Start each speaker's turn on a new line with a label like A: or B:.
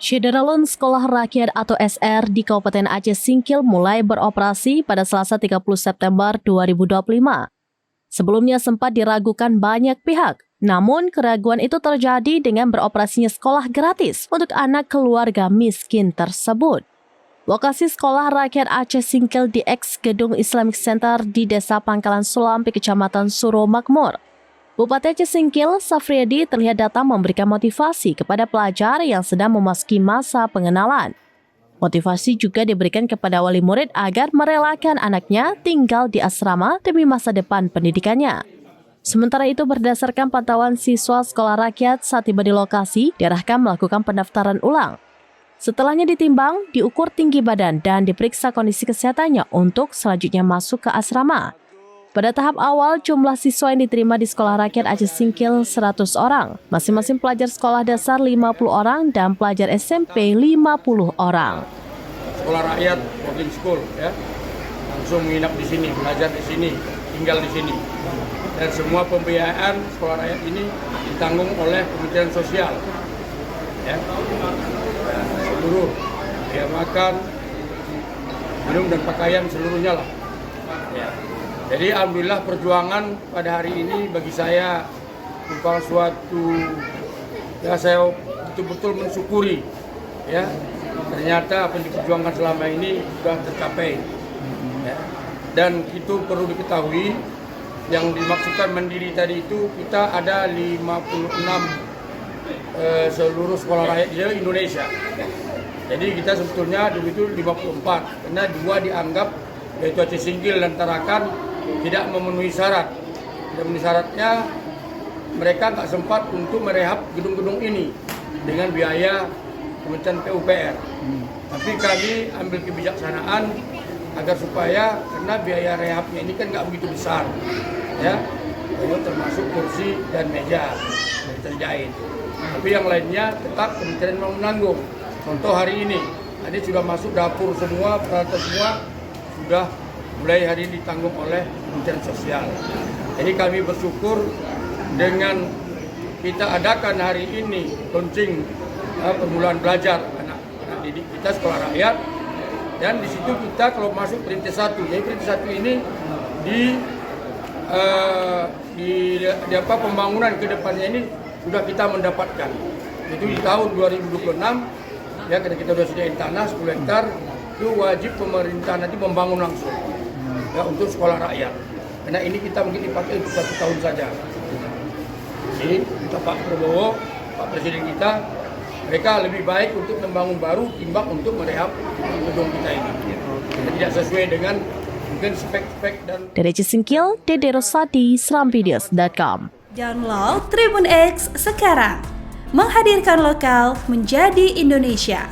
A: Syederalun Sekolah Rakyat atau SR di Kabupaten Aceh Singkil mulai beroperasi pada Selasa 30 September 2025. Sebelumnya sempat diragukan banyak pihak, namun keraguan itu terjadi dengan beroperasinya sekolah gratis untuk anak keluarga miskin tersebut. Lokasi Sekolah Rakyat Aceh Singkil di eks Gedung Islamic Center di Desa Pangkalan Sulampi, Kecamatan Suro Makmur. Bupati Aceh Singkil, Safriedi terlihat datang memberikan motivasi kepada pelajar yang sedang memasuki masa pengenalan. Motivasi juga diberikan kepada wali murid agar merelakan anaknya tinggal di asrama demi masa depan pendidikannya. Sementara itu, berdasarkan pantauan siswa sekolah rakyat saat tiba di lokasi, diarahkan melakukan pendaftaran ulang. Setelahnya ditimbang, diukur tinggi badan dan diperiksa kondisi kesehatannya untuk selanjutnya masuk ke asrama. Pada tahap awal, jumlah siswa yang diterima di Sekolah Rakyat Aceh Singkil 100 orang. Masing-masing pelajar sekolah dasar 50 orang dan pelajar SMP 50 orang.
B: Sekolah Rakyat boarding school ya. Langsung menginap di sini, belajar di sini, tinggal di sini. Dan semua pembiayaan Sekolah Rakyat ini ditanggung oleh Kementerian Sosial. Ya. Seluruh biaya makan, minum dan pakaian seluruhnya lah. Ya. Jadi alhamdulillah perjuangan pada hari ini bagi saya merupakan suatu ya saya betul-betul mensyukuri ya ternyata apa yang diperjuangkan selama ini sudah tercapai ya. Dan itu perlu diketahui yang dimaksudkan mandiri tadi itu kita ada 56 seluruh sekolah rakyat di Indonesia. Jadi kita sebetulnya dulu itu 54 karena dua dianggap yaitu Aceh Singkil dan Tarakan tidak memenuhi syarat. Tidak memenuhi syaratnya, mereka nggak sempat untuk merehab gedung-gedung ini dengan biaya Kementerian PUPR. Tapi kami ambil kebijaksanaan agar supaya karena biaya rehabnya ini kan nggak begitu besar, ya, itu termasuk kursi dan meja yang terjahit. Tapi yang lainnya tetap Kementerian mau menanggung. Contoh hari ini sudah masuk dapur semua, peralatan semua sudah mulai hari ini ditanggung oleh Kementerian Sosial. Jadi kami bersyukur dengan kita adakan hari ini launching permulaan belajar anak-anak didik kita sekolah rakyat, dan di situ kita kalau masuk perintis 1, jadi perintis 1 ini di pembangunan ke depannya ini sudah kita mendapatkan. Itu di tahun 2026 ya, karena kita sudah sediain tanah 10 hektar, itu wajib pemerintah nanti membangun langsung. Ya, untuk sekolah rakyat, karena ini kita mungkin dipakai untuk 1 tahun saja. Jadi kita Pak Prabowo, Pak Presiden kita, mereka lebih baik untuk membangun baru timbang untuk merehab gedung kita ini. Tidak sesuai dengan mungkin spek-spek dan.
A: Dari Aceh Singkil, Dede Rosadi, seramvideos.com.
C: Download Tribun X sekarang, menghadirkan lokal menjadi Indonesia.